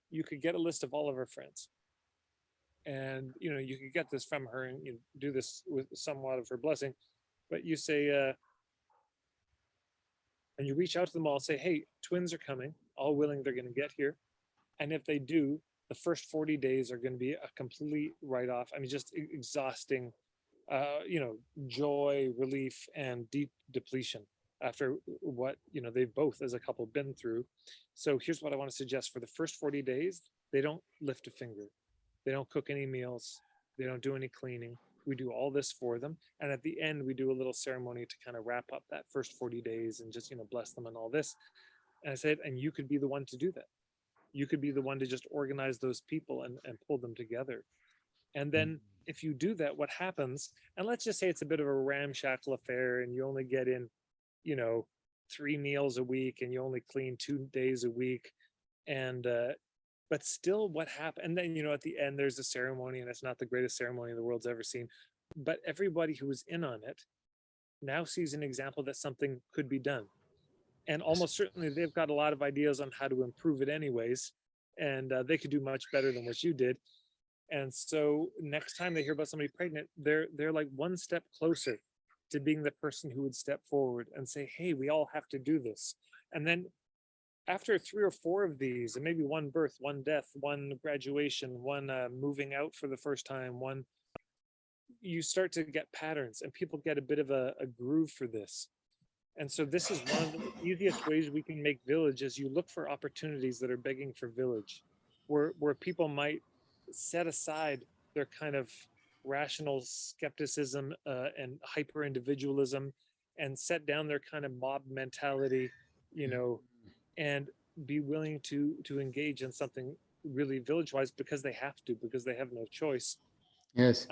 You could get a list of all of her friends, and you could get this from her, and you do this with somewhat of her blessing. But you say, and you reach out to them all, say, hey, twins are coming, all willing they're going to get here. And if they do, the first 40 days are going to be a complete write-off. I mean, just exhausting, joy, relief, and deep depletion after what they've both as a couple been through. So here's what I want to suggest. For the first 40 days, they don't lift a finger, they don't cook any meals, they don't do any cleaning. We do all this for them, and at the end we do a little ceremony to kind of wrap up that first 40 days and just bless them and all this. And I said, and you could be the one to do that. You could be the one to just organize those people and pull them together. And then if you do that, what happens, and let's just say it's a bit of a ramshackle affair, and you only get in 3 meals a week, and you only clean 2 days a week, and but still, what happened? And then at the end there's a ceremony, and it's not the greatest ceremony the world's ever seen, but everybody who was in on it now sees an example that something could be done. And almost certainly they've got a lot of ideas on how to improve it anyways, and they could do much better than what you did. And so next time they hear about somebody pregnant, they're like one step closer to being the person who would step forward and say, hey, we all have to do this. And then after 3 or 4 of these, and maybe one birth, one death, one graduation, one moving out for the first time, one, you start to get patterns, and people get a bit of a groove for this. And so this is one of the easiest ways we can make village, is you look for opportunities that are begging for village, where people might set aside their kind of rational skepticism and hyper individualism, and set down their kind of mob mentality, and be willing to engage in something really village wise, because they have to, because they have no choice. Yes.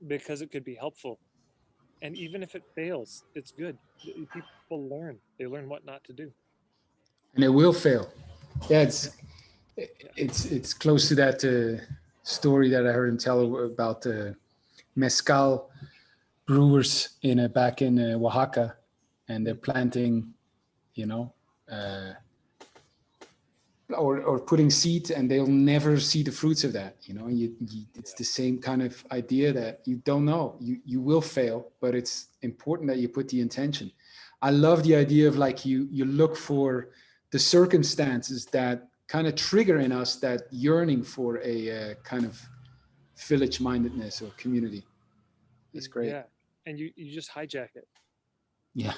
Because it could be helpful. And even if it fails, it's good. People learn. They learn what not to do. And it will fail. Yeah, it's close to that story that I heard him tell about the mezcal brewers back in Oaxaca, and they're planting, or putting seeds, and they'll never see the fruits of that. It's the same kind of idea that you don't know. You will fail, but it's important that you put the intention. I love the idea of like you look for the circumstances that kind of trigger in us that yearning for a kind of village mindedness or community. That's great. Yeah, and you just hijack it. Yeah.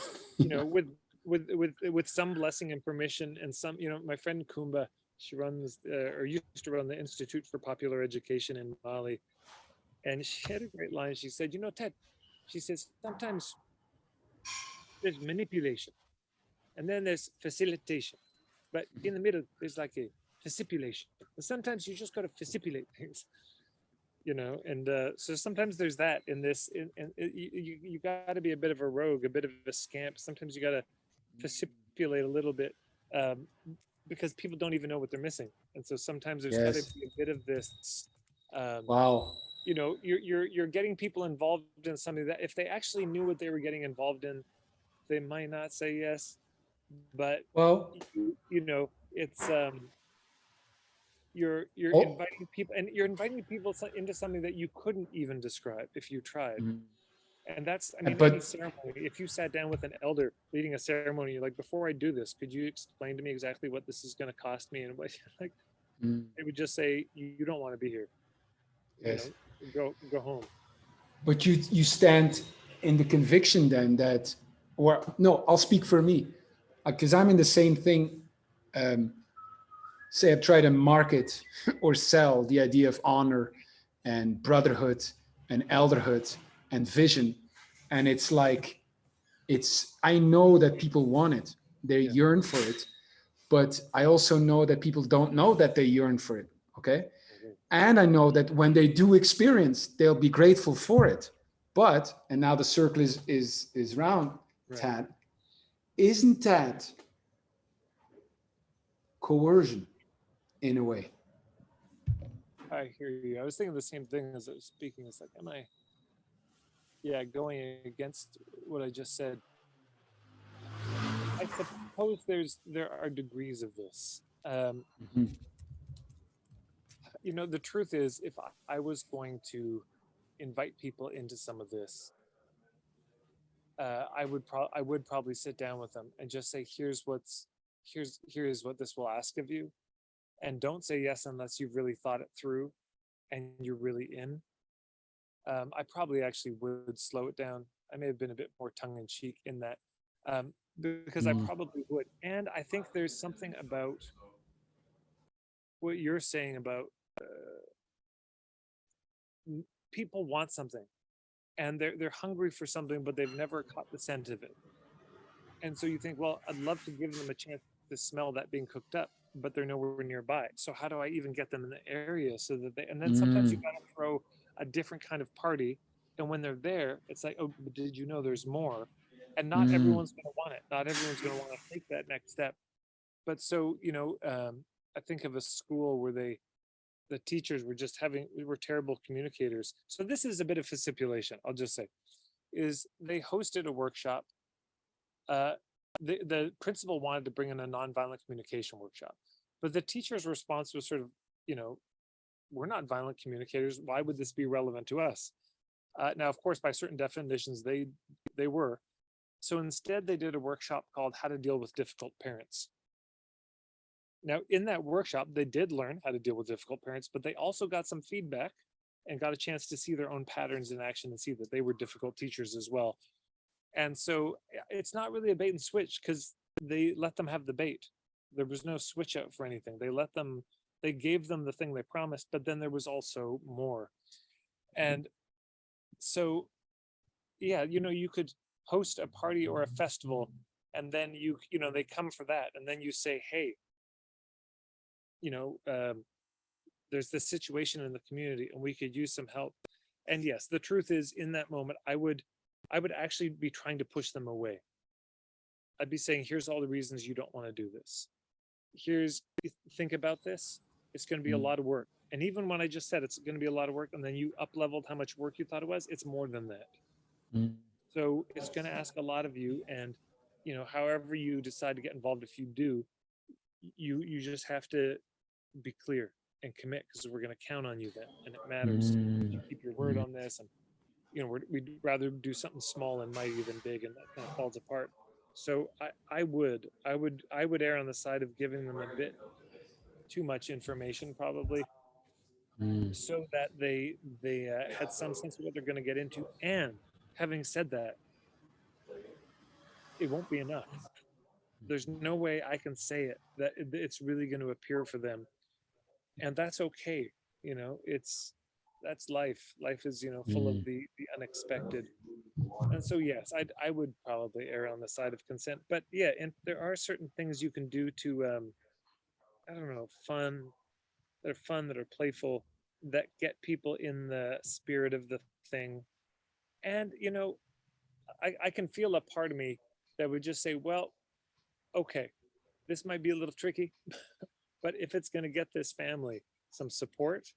With some blessing and permission, and some, my friend Kumba, she runs or used to run the Institute for Popular Education in Mali, and she had a great line. She said, Ted, she says, sometimes there's manipulation, and then there's facilitation, but in the middle there's like a facipulation. And sometimes you just got to facilitate things. And so sometimes there's that in this, you got to be a bit of a rogue, a bit of a scamp. Sometimes you got to manipulate a little bit, um, because people don't even know what they're missing. And so sometimes there's got to Yes. be a bit of this, um, Wow. you're getting people involved in something that if they actually knew what they were getting involved in, they might not say yes. But Well, it's you're oh, inviting people, and you're inviting people into something that you couldn't even describe if you tried. mm, And that's, I mean, any but ceremony, if you sat down with an elder leading a ceremony, you're like, before I do this, could you explain to me exactly what this is going to cost me? And what, like, mm, they would just say, you don't want to be here, you yes, know, go home. but you stand in the conviction then that, or no, I'll speak for me, because I'm in the same thing. Um, Say I try to market or sell the idea of honor and brotherhood and elderhood and vision, and it's like I know that people want it, they Yeah. yearn for it, but I also know that people don't know that they yearn for it. Okay. Okay. And I know that when they do experience, they'll be grateful for it. But, and now the circle is round, Right. Tad, isn't that coercion in a way? I hear you. I was thinking the same thing as I was speaking. It's like, am I, yeah, going against what I just said? I suppose there are degrees of this. Mhm. The truth is, if I was going to invite people into some of this, I would probably sit down with them and just say, here's what this will ask of you, and don't say yes unless you've really thought it through and you're really in. I probably actually would slow it down. I may have been a bit more tongue in cheek in that, because I Mm, probably would. And I think there's something about what you're saying about, people want something, and they're hungry for something, but they've never caught the scent of it. And so you think, well, I'd love to give them a chance to smell that being cooked up, but they're nowhere nearby. So how do I even get them in the area so that they? And then sometimes you mm, got to throw a different kind of party, and when they're there, it's like, oh, but did you know there's more? And not mm, everyone's going to want it. Not everyone's going to want to take that next step. But so I think of a school where the teachers were just were terrible communicators. So this is a bit of a stipulation. I'll just say, is they hosted a workshop. uh, the principal wanted to bring in a nonviolent communication workshop, but the teacher's response was sort of, you know, we're not violent communicators. Why would this be relevant to us? Now, of course, by certain definitions, they were. So instead, they did a workshop called "How to Deal with Difficult Parents." Now, in that workshop, they did learn how to deal with difficult parents, but they also got some feedback and got a chance to see their own patterns in action and see that they were difficult teachers as well. And so it's not really a bait and switch because they let them have the bait. There was no switch out for anything. They gave them the thing they promised, but then there was also more. And so, yeah, you could host a party or a festival, and then they come for that. And then you say, hey, you know, um, there's this situation in the community and we could use some help. And yes, the truth is, in that moment, I would actually be trying to push them away. I'd be saying, here's all the reasons you don't want to do this. Think about this. It's going to be a mm, lot of work. And even when I just said it's going to be a lot of work, and then you up leveled how much work you thought it was, it's more than that. mm, So it's going to ask a lot of you. And, however you decide to get involved, if you do, you just have to be clear and commit, because we're going to count on you then. And it matters. You mm, keep your word mm, on this. And we'd rather do something small and mighty than big, and that kind of falls apart. So I would err on the side of giving them a bit too much information, probably, mm, so that they had some sense of what they're going to get into. And having said that, it won't be enough. There's no way I can say it that it's really going to appear for them, and that's okay. That's life. Life is full of mm, the unexpected. And so, yes, I would probably err on the side of consent. But yeah, and there are certain things you can do to, I don't know, that are fun, that are playful. that get people in the spirit of the thing. And, you know, I can feel a part of me that would just say, well, okay, this might be a little tricky, but if it's going to get this family some support,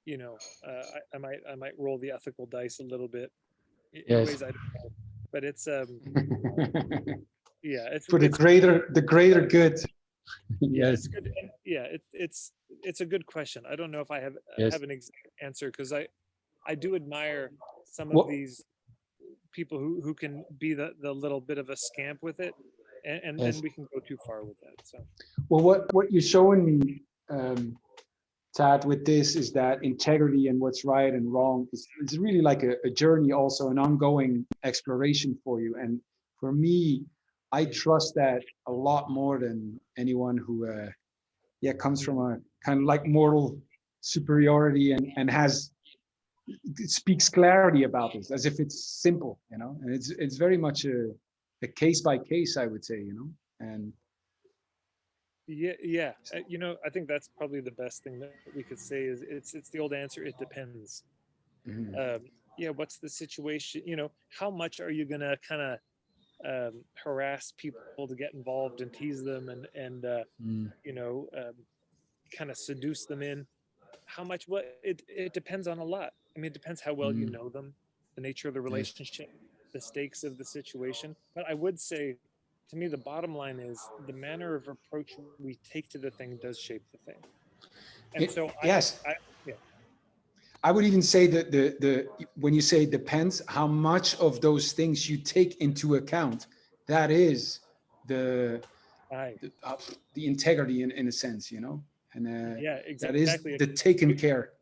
you know, I might roll the ethical dice a little bit in Yes. ways I don't know. But it's yeah, For it's the greater good. yeah, Yes. it's good. And yeah, it's a good question. I don't know if I Yes. have an exact answer, because I do admire some of What these people who can be the little bit of a scamp with it, and yes. we can go too far with that. So Well, what you're showing me, Tad, with this is that integrity and what's right and wrong is really like a journey, also an ongoing exploration for you. And for me, I trust that a lot more than anyone who, comes from a kind of like moral superiority and has speaks clarity about this as if it's simple, you know. And it's very much a case by case, I would say, you know. And yeah, you know, I think that's probably the best thing that we could say is it's the old answer. It depends. mm, Yeah, what's the situation? You know, how much are you gonna kind of harass people to get involved and tease them and mm, you know, kind of seduce them in? How much? Well, it depends on a lot. I mean, it depends how well you mm, know them, the nature of the yes. relationship, the stakes of the situation. But I would say, to me, the bottom line is the manner of approach we take to the thing does shape the thing. And so Yes. I yeah, I would even say that the when you say depends, how much of those things you take into account, that is the I the, uh, the integrity in a sense, you know, and yeah, that is exactly. the taken care.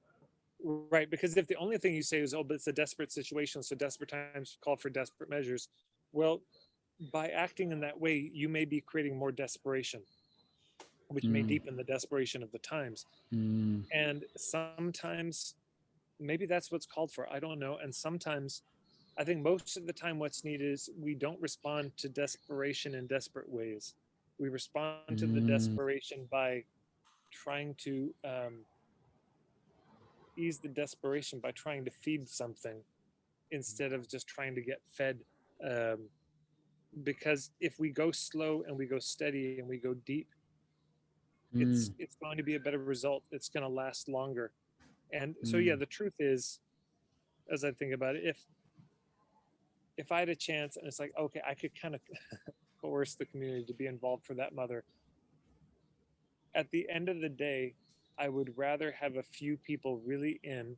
Right, because if the only thing you say is, "Oh, but it's a desperate situation, so desperate times call for desperate measures," well, by acting in that way, you may be creating more desperation, which may Mm, deepen the desperation of the times. mm, And sometimes maybe that's what's called for. I don't know. And sometimes I think most of the time what's needed is we don't respond to desperation in desperate ways. We respond to the mm, desperation by trying to ease the desperation by trying to feed something instead of just trying to get fed. Um, because if we go slow and we go steady and we go deep, mm, it's going to be a better result. It's going to last longer. And so yeah, mm, the truth is, as I think about it, if I had a chance and it's like, okay, I could kind of coerce the community to be involved for that mother, at the end of the day, I would rather have a few people really in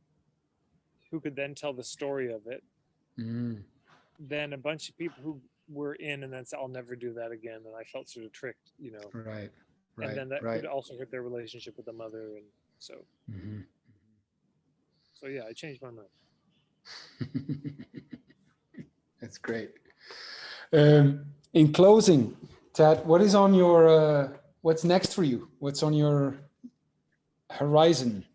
who could then tell the story of it mm. than a bunch of people who were in and then say, I'll never do that again. And I felt sort of tricked, you know, Right, and right, then that right. could also hurt their relationship with the mother. And so, Mm-hmm. so yeah, I changed my mind. That's great. In closing, Tad, what is on your what's next for you? What's on your horizon?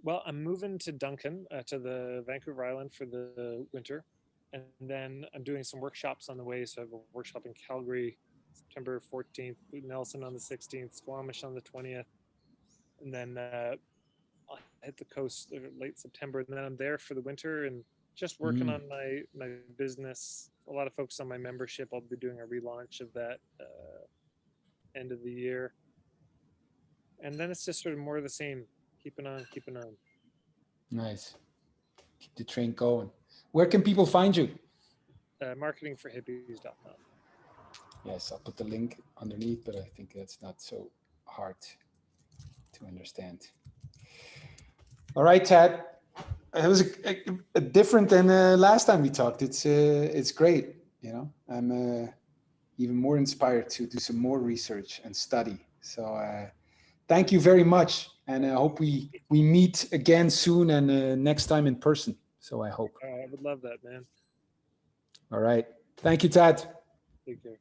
Well, I'm moving to Duncan, to the Vancouver Island for the winter. And then I'm doing some workshops on the way. So I have a workshop in Calgary, September 14th, Nelson on the 16th, Squamish on the 20th. And then I'll hit the coast late September. And then I'm there for the winter and just working Mm, on my business. A lot of focus on my membership. I'll be doing a relaunch of that end of the year. And then it's just sort of more of the same, keeping on, keeping on. nice. Keep the train going. Where can people find you? Marketingforhippies.com. Yes, I'll put the link underneath, but I think that's not so hard to understand. All right, Tad. It was a different than last time we talked. It's great. You know, I'm even more inspired to do some more research and study. So thank you very much, and I hope we meet again soon and next time in person. So I hope. I would love that, man. All right. Thank you, Tad. Take care.